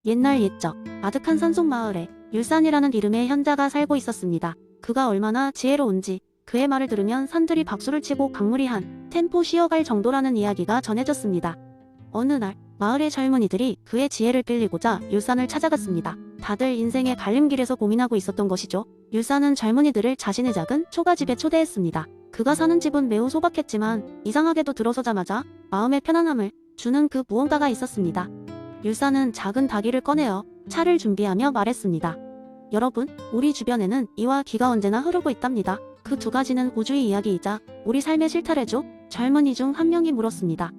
옛날 옛적 아득한 산속 마을에 율산이라는 이름의 현자가 살고 있었습니다. 그가 얼마나 지혜로운지 그의 말을 들으면 산들이 박수를 치고 강물이 한 템포 쉬어갈 정도라는 이야기가 전해졌습니다. 어느 날 마을의 젊은이들이 그의 지혜를 빌리고자 율산을 찾아갔습니다. 다들 인생의 갈림길에서 고민하고 있었던 것이죠. 율산은 젊은이들을 자신의 작은 초가집에 초대했습니다. 그가 사는 집은 매우 소박했지만 이상하게도 들어서자마자 마음의 편안함을 주는 그 무언가가 있었습니다. 율산은 작은 닭이를 꺼내어 차를 준비하며 말했습니다. 여러분, 우리 주변에는 이와 기가 언제나 흐르고 있답니다. 그 두 가지는 우주의 이야기이자 우리 삶의 실타래죠? 젊은이 중 한 명이 물었습니다.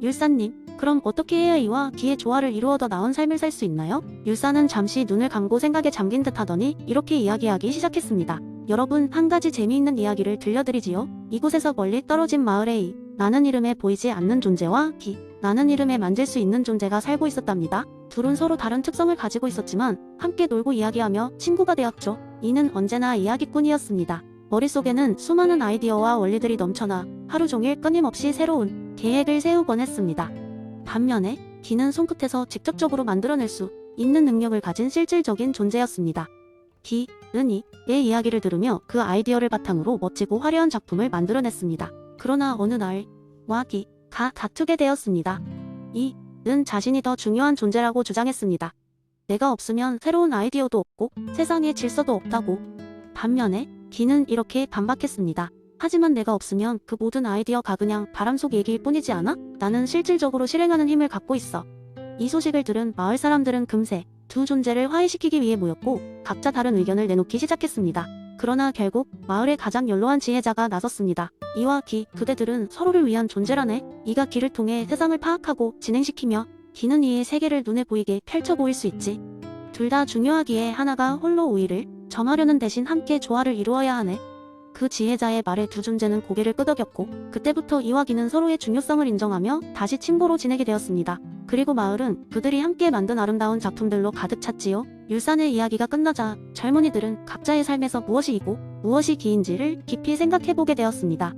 율산님, 그럼 어떻게 해야 이와 기의 조화를 이루어 더 나은 삶을 살 수 있나요? 율산은 잠시 눈을 감고 생각에 잠긴 듯 하더니 이렇게 이야기하기 시작했습니다. 여러분, 한 가지 재미있는 이야기를 들려드리지요. 이곳에서 멀리 떨어진 마을에 이 나는 이름에 보이지 않는 존재와 기 나는 이름에 만질 수 있는 존재가 살고 있었답니다. 둘은 서로 다른 특성을 가지고 있었지만 함께 놀고 이야기하며 친구가 되었죠. 이는 언제나 이야기꾼이었습니다. 머릿속에는 수많은 아이디어와 원리들이 넘쳐나 하루 종일 끊임없이 새로운 계획을 세우곤 했습니다. 반면에 기는 손끝에서 직접적으로 만들어낼 수 있는 능력을 가진 실질적인 존재였습니다. 기는 이의 이야기를 들으며 그 아이디어를 바탕으로 멋지고 화려한 작품을 만들어냈습니다. 그러나 어느 날 와 기가 다투게 되었습니다. 이는 자신이 더 중요한 존재라고 주장했습니다. 내가 없으면 새로운 아이디어도 없고 세상에 질서도 없다고. 반면에 기는 이렇게 반박했습니다. 하지만 내가 없으면 그 모든 아이디어가 그냥 바람 속 얘기일 뿐이지 않아? 나는 실질적으로 실행하는 힘을 갖고 있어. 이 소식을 들은 마을 사람들은 금세 두 존재를 화해시키기 위해 모였고 각자 다른 의견을 내놓기 시작했습니다. 그러나 결국 마을의 가장 연로한 지혜자가 나섰습니다. 이와 기, 그대들은 서로를 위한 존재라네. 이가 기를 통해 세상을 파악하고 진행시키며 기는 이의 세계를 눈에 보이게 펼쳐 보일 수 있지. 둘 다 중요하기에 하나가 홀로 우위를 점하려는 대신 함께 조화를 이루어야 하네. 그 지혜자의 말에 두 존재는 고개를 끄덕였고 그때부터 이와 기는 서로의 중요성을 인정하며 다시 친구로 지내게 되었습니다. 그리고 마을은 그들이 함께 만든 아름다운 작품들로 가득 찼지요. 율산의 이야기가 끝나자 젊은이들은 각자의 삶에서 무엇이 이고 무엇이 기인지를 깊이 생각해보게 되었습니다.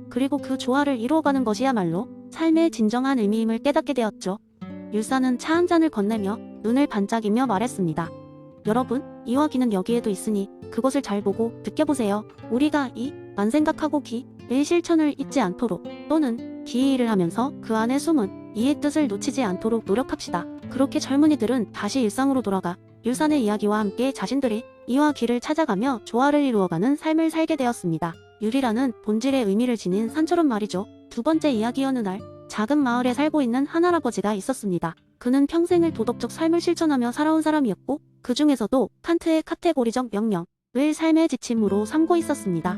그리고 그 조화를 이루어가는 것이야말로 삶의 진정한 의미임을 깨닫게 되었죠. 율산은 차 한 잔을 건네며 눈을 반짝이며 말했습니다. 여러분, 이와 기는 여기에도 있으니 그것을 잘 보고 느껴보세요. 우리가 이만 생각하고 기의 실천을 잊지 않도록 또는 기의 일을 하면서 그 안에 숨은 이의 뜻을 놓치지 않도록 노력합시다. 그렇게 젊은이들은 다시 일상으로 돌아가 율산의 이야기와 함께 자신들이 이와 기를 찾아가며 조화를 이루어가는 삶을 살게 되었습니다. 율이라는 본질의 의미를 지닌 산처럼 말이죠. 두 번째 이야기. 어느 날 작은 마을에 살고 있는 한 할아버지가 있었습니다. 그는 평생을 도덕적 삶을 실천하며 살아온 사람이었고 그 중에서도 칸트의 카테고리적 명령을 삶의 지침으로 삼고 있었습니다.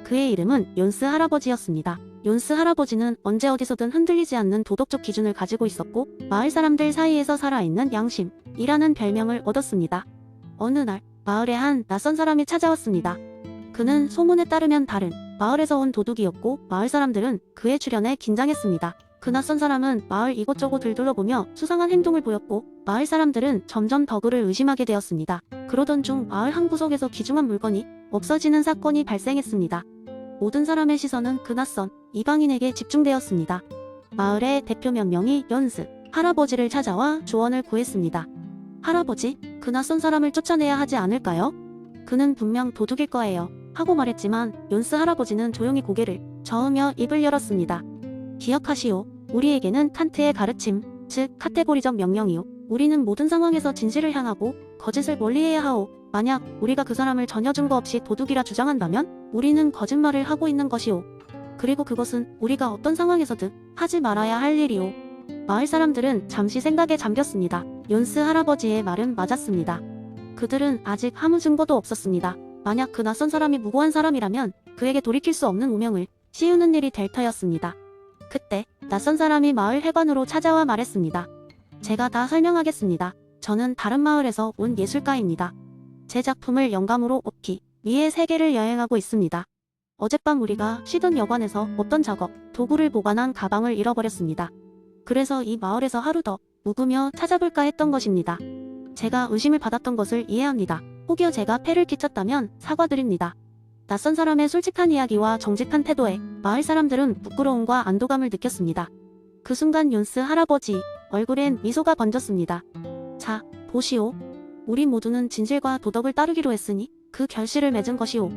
그의 이름은 욘스 할아버지였습니다. 욘스 할아버지는 언제 어디서든 흔들리지 않는 도덕적 기준을 가지고 있었고 마을 사람들 사이에서 살아있는 양심이라는 별명을 얻었습니다. 어느 날 마을에 한 낯선 사람이 찾아왔습니다. 그는 소문에 따르면 다른 마을에서 온 도둑이었고 마을 사람들은 그의 출현에 긴장했습니다. 그 낯선 사람은 마을 이곳저곳 들둘러보며 수상한 행동을 보였고 마을 사람들은 점점 더 그를 의심하게 되었습니다. 그러던 중 마을 한 구석에서 귀중한 물건이 없어지는 사건이 발생했습니다. 모든 사람의 시선은 그 낯선 이방인에게 집중되었습니다. 마을의 대표 몇 명이 욘스 할아버지를 찾아와 조언을 구했습니다. 할아버지, 그 낯선 사람을 쫓아내야 하지 않을까요? 그는 분명 도둑일 거예요. 하고 말했지만 욘스 할아버지는 조용히 고개를 저으며 입을 열었습니다. 기억하시오. 우리에게는 칸트의 가르침, 즉 카테고리적 명령이요. 우리는 모든 상황에서 진실을 향하고 거짓을 멀리해야 하오. 만약 우리가 그 사람을 전혀 증거 없이 도둑이라 주장한다면 우리는 거짓말을 하고 있는 것이오. 그리고 그것은 우리가 어떤 상황에서든 하지 말아야 할 일이오. 마을 사람들은 잠시 생각에 잠겼습니다. 욘스 할아버지의 말은 맞았습니다. 그들은 아직 아무 증거도 없었습니다. 만약 그 낯선 사람이 무고한 사람이라면 그에게 돌이킬 수 없는 운명을 씌우는 일이 될 터였습니다. 그때 낯선 사람이 마을 회관으로 찾아와 말했습니다. 제가 다 설명하겠습니다. 저는 다른 마을에서 온 예술가입니다. 제 작품을 영감으로 얻기 위해 세계를 여행하고 있습니다. 어젯밤 우리가 쉬던 여관에서 어떤 작업, 도구를 보관한 가방을 잃어버렸습니다. 그래서 이 마을에서 하루 더 묵으며 찾아볼까 했던 것입니다. 제가 의심을 받았던 것을 이해합니다. 혹여 제가 폐를 끼쳤다면 사과드립니다. 낯선 사람의 솔직한 이야기와 정직한 태도에 마을 사람들은 부끄러움과 안도감을 느꼈습니다. 그 순간 욘스 할아버지 얼굴엔 미소가 번졌습니다. 자, 보시오. 우리 모두는 진실과 도덕을 따르기로 했으니 그 결실을 맺은 것이오.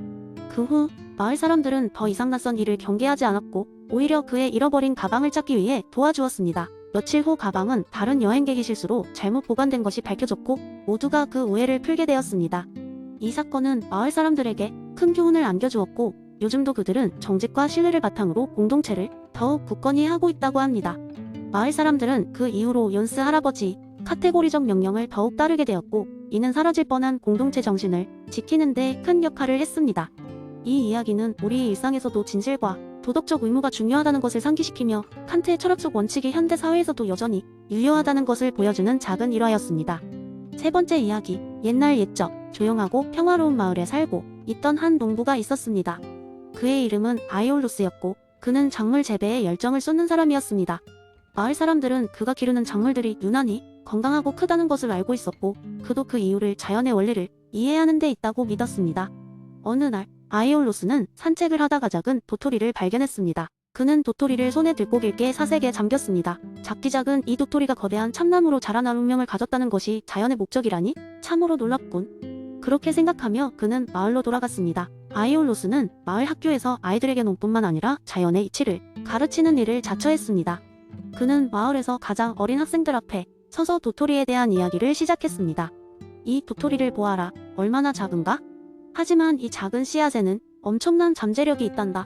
그 후 마을 사람들은 더 이상 낯선 이를 경계하지 않았고 오히려 그의 잃어버린 가방을 찾기 위해 도와주었습니다. 며칠 후 가방은 다른 여행객의 실수로 잘못 보관된 것이 밝혀졌고 모두가 그 오해를 풀게 되었습니다. 이 사건은 마을 사람들에게 큰 교훈을 안겨주었고 요즘도 그들은 정직과 신뢰를 바탕으로 공동체를 더욱 굳건히 하고 있다고 합니다. 마을 사람들은 그 이후로 연스 할아버지 카테고리적 명령을 더욱 따르게 되었고 이는 사라질 뻔한 공동체 정신을 지키는 데 큰 역할을 했습니다. 이 이야기는 우리의 일상에서도 진실과 도덕적 의무가 중요하다는 것을 상기시키며 칸트의 철학적 원칙이 현대 사회에서도 여전히 유효하다는 것을 보여주는 작은 일화였습니다. 세 번째 이야기, 옛날 옛적 조용하고 평화로운 마을에 살고 있던 한 농부가 있었습니다. 그의 이름은 아이올루스였고 그는 작물 재배에 열정을 쏟는 사람이었습니다. 마을 사람들은 그가 기르는 작물들이 유난히 건강하고 크다는 것을 알고 있었고 그도 그 이유를 자연의 원리를 이해하는 데 있다고 믿었습니다. 어느 날 아이올루스는 산책을 하다가 작은 도토리를 발견했습니다. 그는 도토리를 손에 들고 길게 사색에 잠겼습니다. 작디 작은 이 도토리가 거대한 참나무로 자라날 운명을 가졌다는 것이 자연의 목적이라니 참으로 놀랍군. 그렇게 생각하며 그는 마을로 돌아갔습니다. 아이올루스는 마을 학교에서 아이들에게 논뿐만 아니라 자연의 이치를 가르치는 일을 자처했습니다. 그는 마을에서 가장 어린 학생들 앞에 서서 도토리에 대한 이야기를 시작했습니다. 이 도토리를 보아라. 얼마나 작은가? 하지만 이 작은 씨앗에는 엄청난 잠재력이 있단다.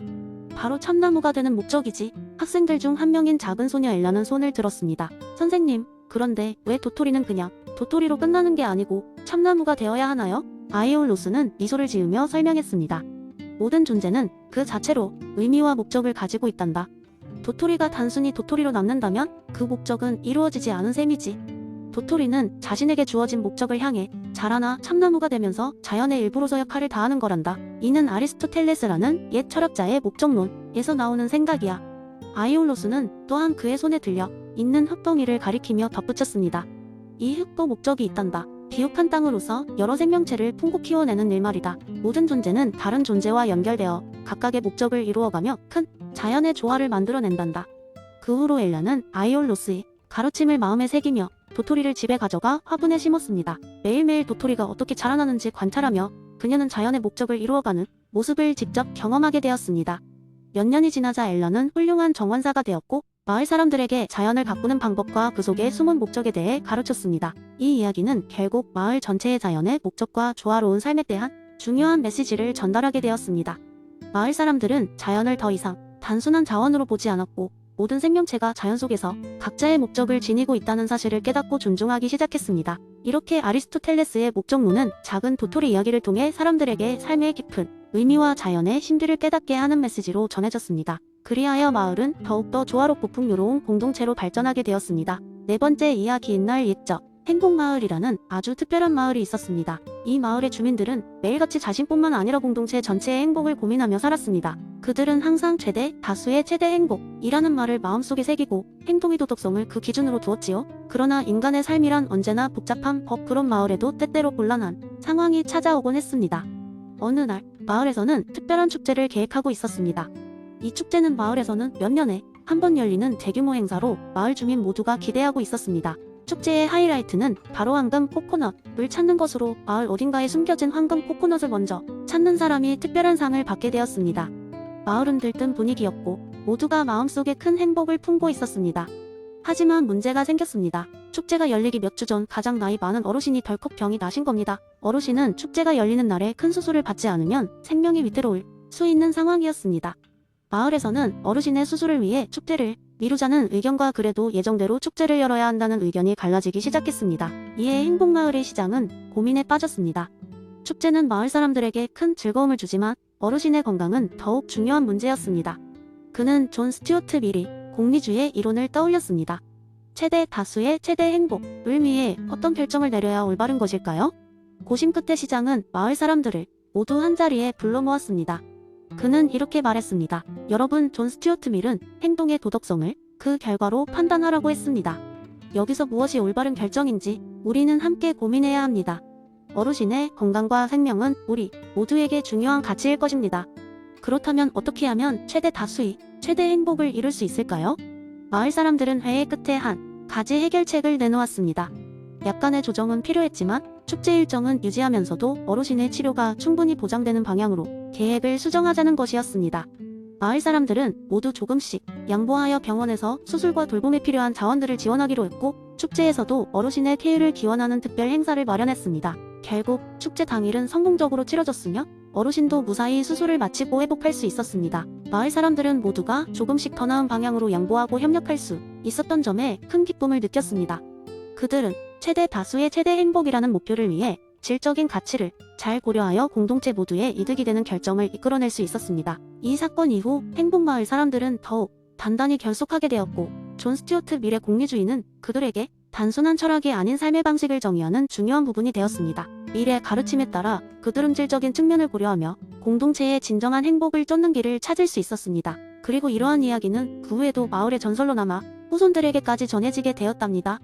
바로 참나무가 되는 목적이지. 학생들 중 한 명인 작은 소녀 엘라는 손을 들었습니다. 선생님, 그런데 왜 도토리는 그냥 도토리로 끝나는 게 아니고 참나무가 되어야 하나요? 아이올루스는 미소를 지으며 설명했습니다. 모든 존재는 그 자체로 의미와 목적을 가지고 있단다. 도토리가 단순히 도토리로 남는다면 그 목적은 이루어지지 않은 셈이지. 도토리는 자신에게 주어진 목적을 향해 자라나 참나무가 되면서 자연의 일부로서 역할을 다하는 거란다. 이는 아리스토텔레스라는 옛 철학자의 목적론에서 나오는 생각이야. 아이올로스는 또한 그의 손에 들려 있는 흙덩이를 가리키며 덧붙였습니다. 이 흙도 목적이 있단다. 비옥한 땅으로서 여러 생명체를 풍고 키워내는 일말이다. 모든 존재는 다른 존재와 연결되어 각각의 목적을 이루어가며 큰 자연의 조화를 만들어낸단다. 그 후로 엘라는 아이올로스의 가르침을 마음에 새기며 도토리를 집에 가져가 화분에 심었습니다. 매일매일 도토리가 어떻게 자라나는지 관찰하며 그녀는 자연의 목적을 이루어가는 모습을 직접 경험하게 되었습니다. 몇 년이 지나자 엘라는 훌륭한 정원사가 되었고 마을 사람들에게 자연을 가꾸는 방법과 그 속의 숨은 목적에 대해 가르쳤습니다. 이 이야기는 결국 마을 전체의 자연의 목적과 조화로운 삶에 대한 중요한 메시지를 전달하게 되었습니다. 마을 사람들은 자연을 더 이상 단순한 자원으로 보지 않았고 모든 생명체가 자연 속에서 각자의 목적을 지니고 있다는 사실을 깨닫고 존중하기 시작했습니다. 이렇게 아리스토텔레스의 목적론은 작은 도토리 이야기를 통해 사람들에게 삶의 깊은 의미와 자연의 신비를 깨닫게 하는 메시지로 전해졌습니다. 그리하여 마을은 더욱더 조화롭고 풍요로운 공동체로 발전하게 되었습니다. 네 번째 이야기, 옛날 옛적 행복마을이라는 아주 특별한 마을이 있었습니다. 이 마을의 주민들은 매일같이 자신뿐만 아니라 공동체 전체의 행복을 고민하며 살았습니다. 그들은 항상 최대, 다수의 최대 행복이라는 말을 마음속에 새기고 행동의 도덕성을 그 기준으로 두었지요. 그러나 인간의 삶이란 언제나 복잡한 법, 그런 마을에도 때때로 곤란한 상황이 찾아오곤 했습니다. 어느 날 마을에서는 특별한 축제를 계획하고 있었습니다. 이 축제는 마을에서는 몇 년에 한 번 열리는 대규모 행사로 마을 주민 모두가 기대하고 있었습니다. 축제의 하이라이트는 바로 황금 코코넛을 찾는 것으로 마을 어딘가에 숨겨진 황금 코코넛을 먼저 찾는 사람이 특별한 상을 받게 되었습니다. 마을은 들뜬 분위기였고 모두가 마음속에 큰 행복을 품고 있었습니다. 하지만 문제가 생겼습니다. 축제가 열리기 몇 주 전 가장 나이 많은 어르신이 덜컥 병이 나신 겁니다. 어르신은 축제가 열리는 날에 큰 수술을 받지 않으면 생명이 위태로울 수 있는 상황이었습니다. 마을에서는 어르신의 수술을 위해 축제를 미루자는 의견과 그래도 예정대로 축제를 열어야 한다는 의견이 갈라지기 시작했습니다. 이에 행복마을의 시장은 고민에 빠졌습니다. 축제는 마을 사람들에게 큰 즐거움을 주지만 어르신의 건강은 더욱 중요한 문제였습니다. 그는 존 스튜어트 밀이 공리주의 이론을 떠올렸습니다. 최대 다수의 최대 행복을 위해 어떤 결정을 내려야 올바른 것일까요? 고심 끝에 시장은 마을 사람들을 모두 한자리에 불러 모았습니다. 그는 이렇게 말했습니다. 여러분, 존 스튜어트 밀은 행동의 도덕성을 그 결과로 판단하라고 했습니다. 여기서 무엇이 올바른 결정인지 우리는 함께 고민해야 합니다. 어르신의 건강과 생명은 우리 모두에게 중요한 가치일 것입니다. 그렇다면 어떻게 하면 최대 다수의 최대 행복을 이룰 수 있을까요? 마을 사람들은 회의 끝에 한 가지 해결책을 내놓았습니다. 약간의 조정은 필요했지만 축제 일정은 유지하면서도 어르신의 치료가 충분히 보장되는 방향으로 계획을 수정하자는 것이었습니다. 마을 사람들은 모두 조금씩 양보하여 병원에서 수술과 돌봄에 필요한 자원들을 지원하기로 했고, 축제에서도 어르신의 쾌유를 기원하는 특별 행사를 마련했습니다. 결국 축제 당일은 성공적으로 치러졌으며 어르신도 무사히 수술을 마치고 회복할 수 있었습니다. 마을 사람들은 모두가 조금씩 더 나은 방향으로 양보하고 협력할 수 있었던 점에 큰 기쁨을 느꼈습니다. 그들은 최대 다수의 최대 행복이라는 목표를 위해 질적인 가치를 잘 고려하여 공동체 모두의 이득이 되는 결정을 이끌어낼 수 있었습니다. 이 사건 이후 행복마을 사람들은 더욱 단단히 결속하게 되었고, 존 스튜어트 미래 공리주의는 그들에게 단순한 철학이 아닌 삶의 방식을 정의하는 중요한 부분이 되었습니다. 미래의 가르침에 따라 그들은 질적인 측면을 고려하며 공동체의 진정한 행복을 쫓는 길을 찾을 수 있었습니다. 그리고 이러한 이야기는 그 후에도 마을의 전설로 남아 후손들에게까지 전해지게 되었답니다.